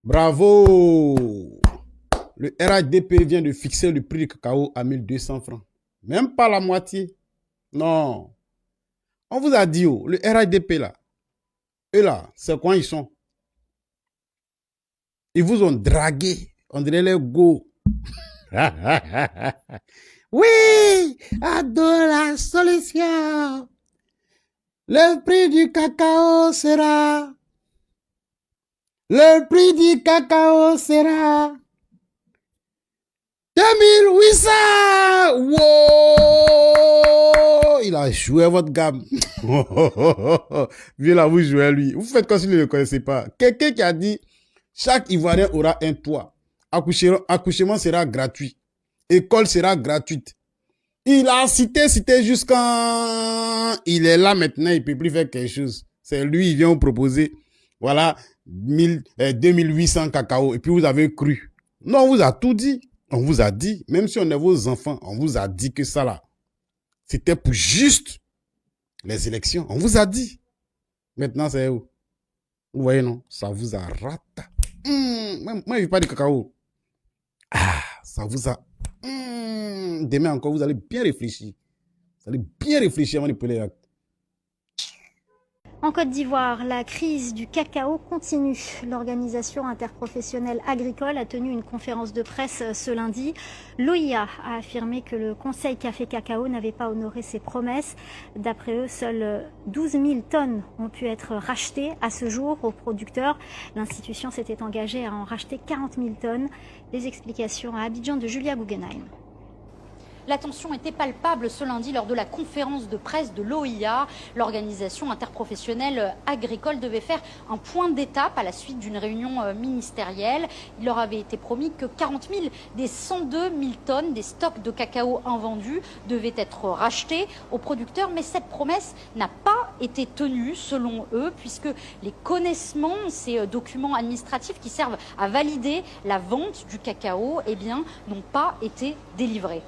Bravo! Le RHDP vient de fixer le prix du cacao à 1200 francs. Même pas la moitié. Non. On vous a dit, oh, le RHDP là, eux là, c'est quoi ils sont? Ils vous ont dragué. On dirait les go. Oui, adore la solution. Le prix du cacao sera. Le prix du cacao sera 2800. Wow! Il a joué votre gamme. Viens là, vous jouez à lui. Vous faites comme si vous ne le connaissez pas. Quelqu'un qui a dit chaque Ivoirien aura un toit. Accouchement sera gratuit. École sera gratuite. Il a cité jusqu'à... Il est là maintenant, il ne peut plus faire quelque chose. C'est lui, il vient vous proposer, voilà, 2800 cacao. Et puis vous avez cru. Non, on vous a tout dit. On vous a dit, même si on est vos enfants, on vous a dit que ça là, c'était pour juste les élections. On vous a dit. Maintenant, c'est où? Vous voyez, non? Ça vous a raté. Moi, je ne veux pas de cacao. Ah, ça vous a... Demain encore, vous allez bien réfléchir. Vous allez bien réfléchir avant de peler l'acte. En Côte d'Ivoire, la crise du cacao continue. L'organisation interprofessionnelle agricole a tenu une conférence de presse ce lundi. L'OIA a affirmé que le Conseil Café Cacao n'avait pas honoré ses promesses. D'après eux, seules 12 000 tonnes ont pu être rachetées à ce jour aux producteurs. L'institution s'était engagée à en racheter 40 000 tonnes. Les explications à Abidjan de Julia Guggenheim. La tension était palpable ce lundi lors de la conférence de presse de l'OIA. L'organisation interprofessionnelle agricole devait faire un point d'étape à la suite d'une réunion ministérielle. Il leur avait été promis que 40 000 des 102 000 tonnes des stocks de cacao invendus devaient être rachetés aux producteurs. Mais cette promesse n'a pas été tenue selon eux, puisque les connaissements, ces documents administratifs qui servent à valider la vente du cacao, eh bien, n'ont pas été délivrés.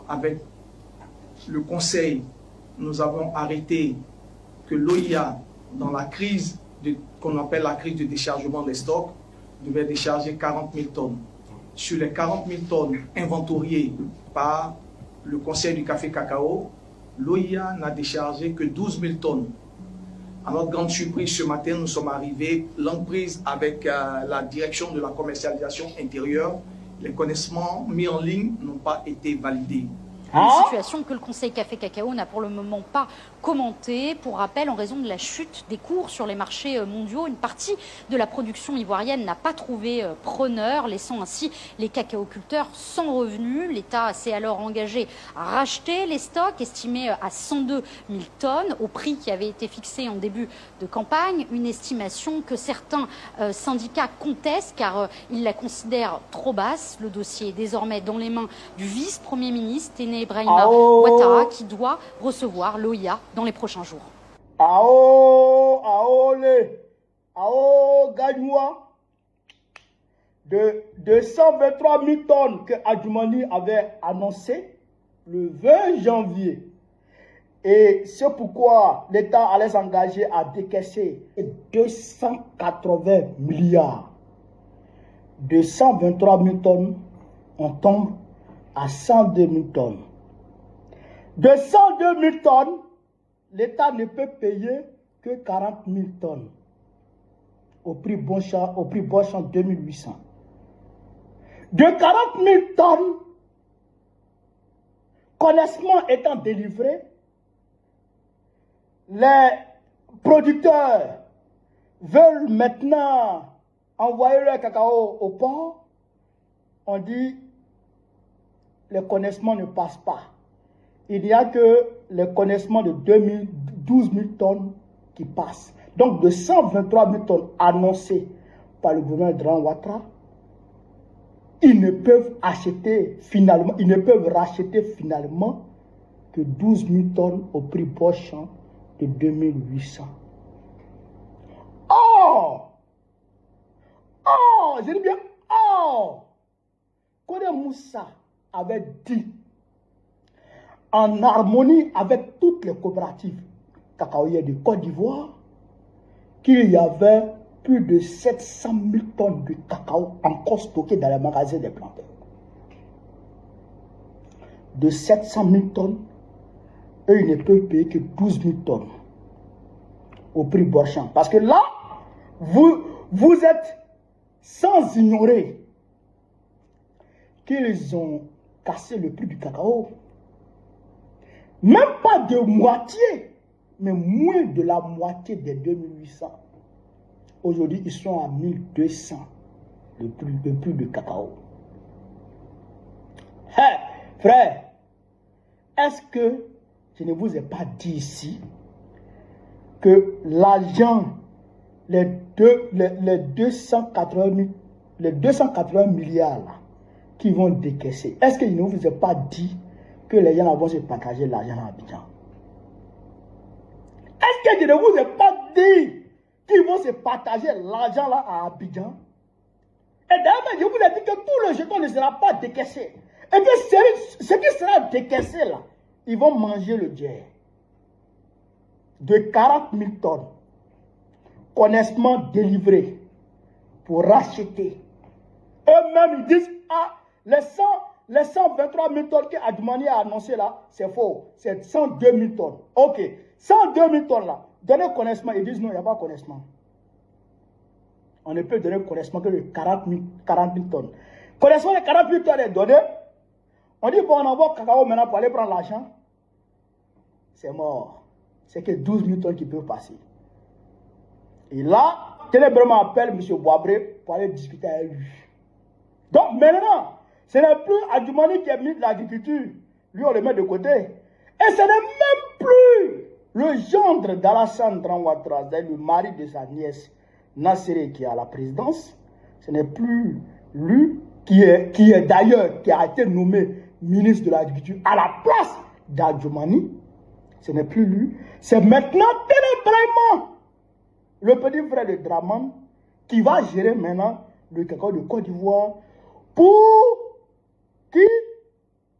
Avec le Conseil, nous avons arrêté que l'OIA, dans la crise qu'on appelle la crise de déchargement des stocks, devait décharger 40 000 tonnes. Sur les 40 000 tonnes inventoriées par le Conseil du Café Cacao, l'OIA n'a déchargé que 12 000 tonnes. À notre grande surprise, ce matin, nous sommes arrivés, langue prise avec la direction de la commercialisation intérieure. Les connaissements mis en ligne n'ont pas été validés. Une situation que le Conseil Café Cacao n'a pour le moment pas commentée. Pour rappel, en raison de la chute des cours sur les marchés mondiaux, une partie de la production ivoirienne n'a pas trouvé preneur, laissant ainsi les cacaoculteurs sans revenus. L'État s'est alors engagé à racheter les stocks, estimés à 102 000 tonnes, au prix qui avait été fixé en début de campagne. Une estimation que certains syndicats contestent car ils la considèrent trop basse. Le dossier est désormais dans les mains du vice-premier ministre, Téné Brahima Ouattara, qui doit recevoir l'OIA dans les prochains jours. Gagne-moi de 123 000 tonnes que Adjoumani avait annoncé le 20 janvier. Et c'est pourquoi l'État allait s'engager à décaisser 280 milliards. De 123 000 tonnes, on tombe à 102 000 tonnes. De 102 000 tonnes, l'État ne peut payer que 40 000 tonnes au prix Bonchamp 2800. De 40 000 tonnes, connaissement étant délivré, les producteurs veulent maintenant envoyer leur cacao au port. On dit les connaissements ne passent pas. Il n'y a que les connaissements de 12 000 tonnes qui passent. Donc de 123 000 tonnes annoncées par le gouvernement de Dran Ouattara, ils ne peuvent racheter finalement que 12 000 tonnes au prix Bonchamp de 2800. Je dis bien, Kodé Moussa avait dit, en harmonie avec toutes les coopératives cacaoyères de Côte d'Ivoire, qu'il y avait plus de 700 000 tonnes de cacao encore stockées dans les magasins des planteurs. De 700 000 tonnes, eux, ils ne peuvent payer que 12 000 tonnes au prix Borchamp. Parce que là, vous êtes sans ignorer qu'ils ont cassé le prix du cacao. Même pas de moitié, mais moins de la moitié des 2800. Aujourd'hui, ils sont à 1200, le prix de cacao. Hey, frère, est-ce que je ne vous ai pas dit ici que l'argent, les 280 milliards là, qui vont décaisser, est-ce que je ne vous ai pas dit que les gens vont se partager l'argent à Abidjan? Est-ce que je ne vous ai pas dit qu'ils vont se partager l'argent là à Abidjan? Et d'ailleurs, je vous ai dit que tout le jeton ne sera pas décaissé. Et que ce qui sera décaissé là, ils vont manger le dieu de 40 000 tonnes. Connaissement délivré pour racheter. Eux-mêmes, ils disent, ah, les 123 000 tonnes qu'Adjoumani a annoncé là, c'est faux. C'est 102 000 tonnes. Ok. 102 000 tonnes là. Donnez connaissement. Ils disent non, il n'y a pas de connaissement. On ne peut donner connaissement que de 40 000 tonnes. Connaissement de 40 000 tonnes est donné. On dit, bon, on envoie cacao maintenant pour aller prendre l'argent. C'est mort. C'est que 12 000 tonnes qui peuvent passer. Et là, Télébrement appelle M. Boabré pour aller discuter avec lui. Donc maintenant, ce n'est plus Adjoumani qui est ministre de l'Agriculture. Lui, on le met de côté. Et ce n'est même plus le gendre d'Alassane Dramane Ouattara, le mari de sa nièce Nasséré, qui est à la présidence. Ce n'est plus lui qui est d'ailleurs, qui a été nommé ministre de l'Agriculture à la place d'Adjoumani. Ce n'est plus lui. C'est maintenant Télébrement, le petit frère de Dramane, qui va gérer maintenant le cacao de Côte d'Ivoire pour qui?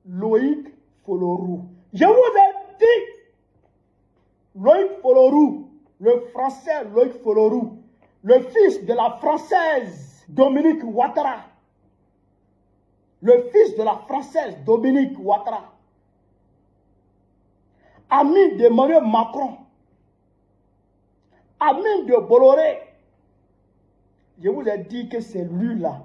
Loïc Folorou. Je vous ai dit, Loïc Folorou, le français Loïc Folorou, le fils de la française Dominique Ouattara, le fils de la française Dominique Ouattara, ami d'Emmanuel Macron, ami de Bolloré. Je vous ai dit que c'est lui là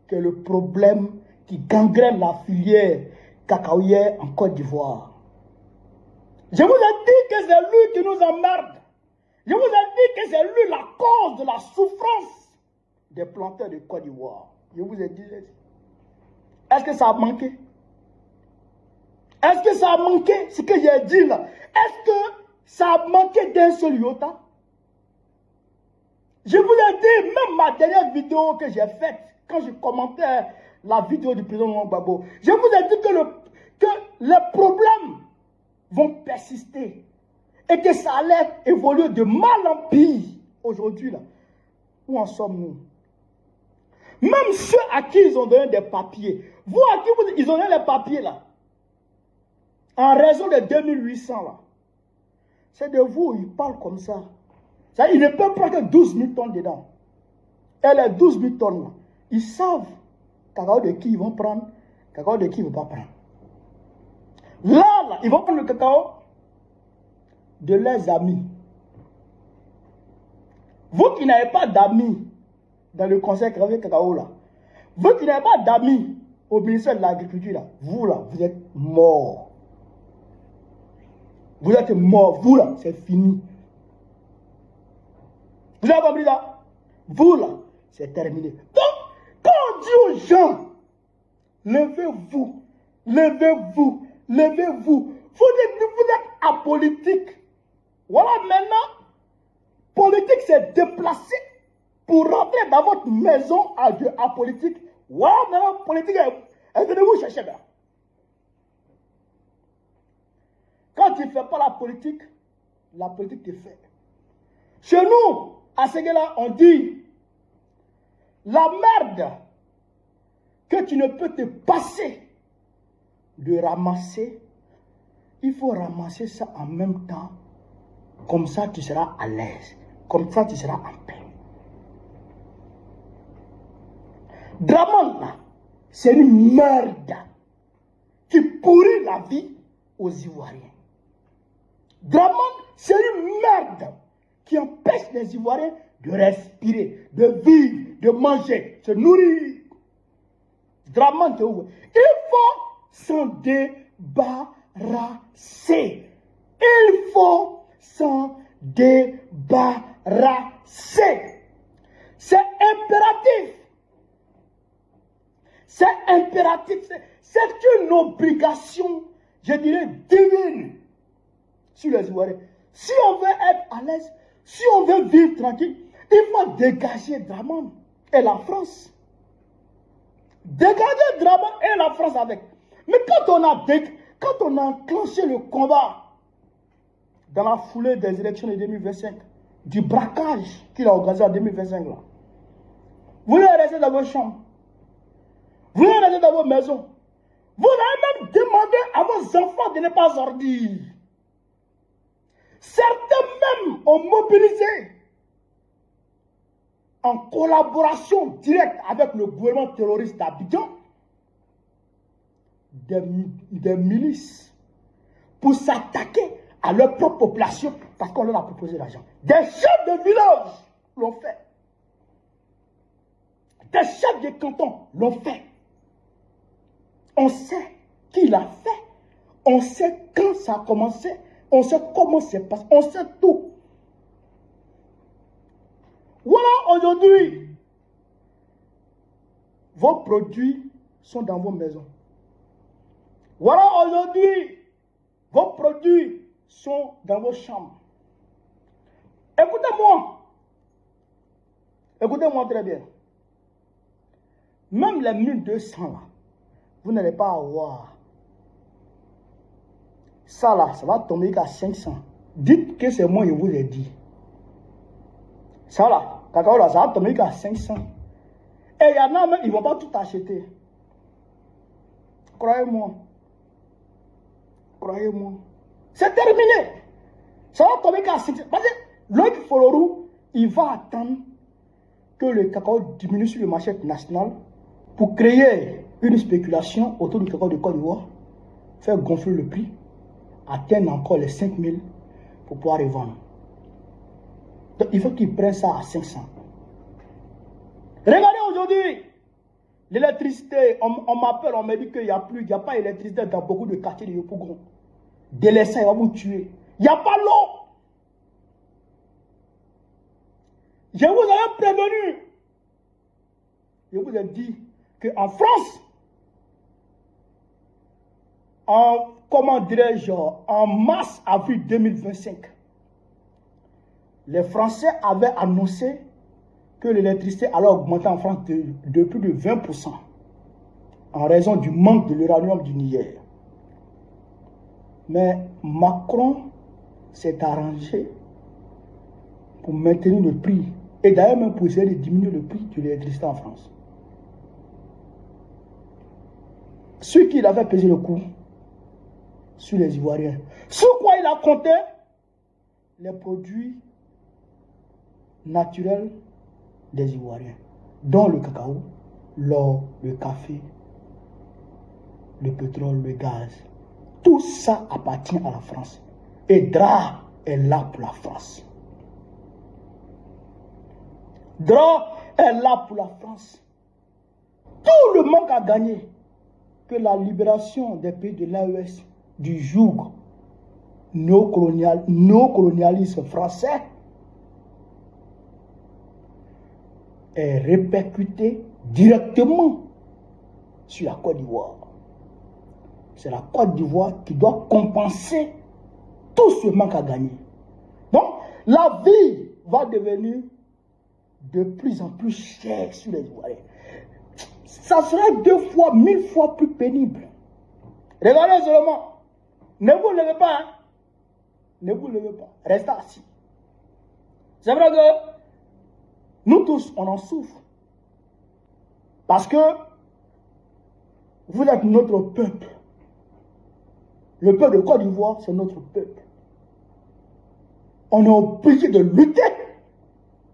qui est le problème qui gangrène la filière cacaoyère en Côte d'Ivoire. Je vous ai dit que c'est lui qui nous emmerde. Je vous ai dit que c'est lui la cause de la souffrance des planteurs de Côte d'Ivoire. Je vous ai dit. Est-ce que ça a manqué? Est-ce que ça a manqué ce que j'ai dit là? Est-ce que ça a manqué d'un seul iota? Je vous ai dit, même ma dernière vidéo que j'ai faite, quand je commentais la vidéo du président Laurent Gbagbo, je vous ai dit que les problèmes vont persister et que ça allait évoluer de mal en pire. Aujourd'hui, là, où en sommes-nous? Même ceux à qui ils ont donné des papiers, vous à qui ils ont donné les papiers, là, en raison de 2800, là, c'est de vous, ils parlent comme ça. Ils ne peuvent prendre que 12 000 tonnes dedans. Et les 12 000 tonnes, là, ils savent cacao de qui ils vont prendre, cacao de qui ils ne vont pas prendre. Là, ils vont prendre le cacao de leurs amis. Vous qui n'avez pas d'amis dans le conseil cacao, là, vous qui n'avez pas d'amis au ministère de l'Agriculture, là, vous êtes morts. Vous êtes morts. Vous, là, c'est fini. Vous avez compris ça? Vous, là, c'est terminé. Donc, quand on dit aux gens, levez-vous, levez-vous, levez-vous, vous êtes apolitique. Voilà, maintenant, politique s'est déplacé pour rentrer dans votre maison apolitique. Voilà, maintenant, politique est venue vous chercher là. Quand tu ne fais pas la politique te fait. Chez nous, à ce là on dit la merde que tu ne peux te passer de ramasser, il faut ramasser ça en même temps. Comme ça, tu seras à l'aise. Comme ça, tu seras en paix. Draman, là, c'est une merde qui pourrit la vie aux Ivoiriens. Draman, c'est une merde qui empêche les Ivoiriens de respirer, de vivre, de manger, se nourrir. Draman, c'est où? Il faut s'en débarrasser. Il faut s'en débarrasser. C'est impératif. C'est impératif. C'est une obligation, je dirais, divine sur les Ivoiriens. Si on veut être à l'aise, si on veut vivre tranquille, il faut dégager Draman et la France. Dégager Draman et la France avec. Mais quand on a enclenché le combat dans la foulée des élections de 2025, du braquage qu'il a organisé en 2025 là, vous allez rester dans vos chambres, vous allez rester dans vos maisons, vous allez même demander à vos enfants de ne pas sortir. Certains même ont mobilisé en collaboration directe avec le gouvernement terroriste d'Abidjan des milices pour s'attaquer à leur propre population parce qu'on leur a proposé l'argent. Des chefs de village l'ont fait. Des chefs de canton l'ont fait. On sait qui l'a fait. On sait quand ça a commencé. On sait comment c'est passé. On sait tout. Voilà aujourd'hui. Vos produits sont dans vos maisons. Voilà aujourd'hui. Vos produits sont dans vos chambres. Écoutez-moi. Écoutez-moi très bien. Même les 1200 là, vous n'allez pas avoir. Ça là, ça va tomber à 500. Dites que c'est moi, je vous ai dit. Ça là, cacao là, ça va tomber à 500. Et il y en a même, ils ne vont pas tout acheter. Croyez-moi. Croyez-moi. C'est terminé. Ça va tomber à 500. Parce que l'autre Folorou, il va attendre que le cacao diminue sur le marché national pour créer une spéculation autour du cacao de Côte d'Ivoire, faire gonfler le prix, atteindre encore les 5000 pour pouvoir les vendre. Donc il faut qu'ils prennent ça à 500. Regardez aujourd'hui, l'électricité, on m'appelle, on me dit qu'il n'y a pas d'électricité dans beaucoup de quartiers de Yopougon. Délaissez, il va vous tuer. Il n'y a pas l'eau. Je vous avais prévenu. Je vous ai dit qu'en France, comment dirais-je, en mars, avril 2025, les Français avaient annoncé que l'électricité allait augmenter en France de plus de 20% en raison du manque de l'uranium du Niger. Mais Macron s'est arrangé pour maintenir le prix et d'ailleurs même pour essayer de diminuer le prix de l'électricité en France. Ce qu'il avait pesé le coup sur les Ivoiriens. Sur quoi il a compté? Les produits naturels des Ivoiriens, dont le cacao, l'or, le café, le pétrole, le gaz. Tout ça appartient à la France. Et DRA est là pour la France. DRA est là pour la France. Tout le manque à gagner que la libération des pays de l'AES du joug néocolonialisme français est répercuté directement sur la Côte d'Ivoire. C'est la Côte d'Ivoire qui doit compenser tout ce manque à gagner. Donc, la vie va devenir de plus en plus chère sur les Ivoiriens. Ça sera 2 fois, 1000 fois plus pénible. Regardez seulement. Ne vous levez pas. Hein? Ne vous levez pas. Restez assis. C'est vrai que nous tous, on en souffre. Parce que vous êtes notre peuple. Le peuple de Côte d'Ivoire, c'est notre peuple. On est obligé de lutter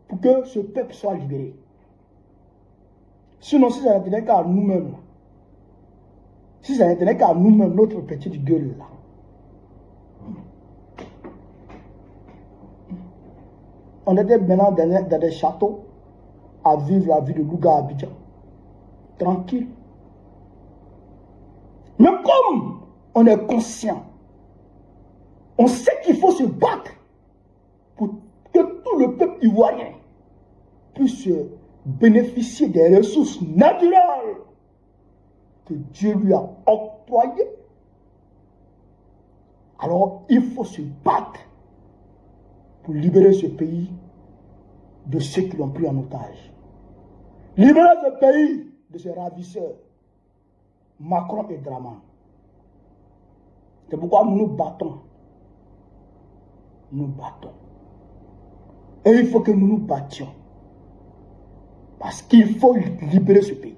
pour que ce peuple soit libéré. Sinon, si ça ne tenait qu'à nous-mêmes, si ça ne tenait qu'à nous-mêmes, notre petite gueule là, on était maintenant dans des châteaux à vivre la vie de Louga à Abidjan. Tranquille. Mais comme on est conscient, on sait qu'il faut se battre pour que tout le peuple ivoirien puisse bénéficier des ressources naturelles que Dieu lui a octroyées. Alors il faut se battre pour libérer ce pays de ceux qui l'ont pris en otage. Libérer ce pays de ces ravisseurs, Macron et Draman. C'est pourquoi nous nous battons. Nous battons. Et il faut que nous nous battions. Parce qu'il faut libérer ce pays.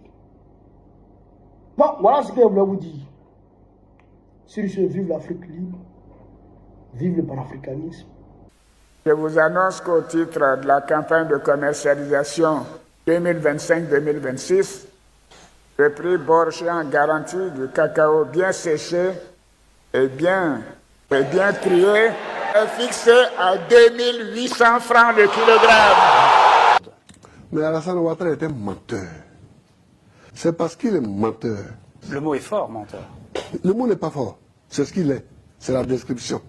Bon, voilà ce que je voulais vous dire. Sur ce, vive l'Afrique libre. Vive le panafricanisme. Je vous annonce qu'au titre de la campagne de commercialisation 2025-2026, le prix Borché en garantie du cacao bien séché et bien trié est fixé à 2800 francs le kilogramme. Mais Alassane Ouattara est un menteur. C'est parce qu'il est menteur. Le mot est fort, menteur. Le mot n'est pas fort. C'est ce qu'il est. C'est la description.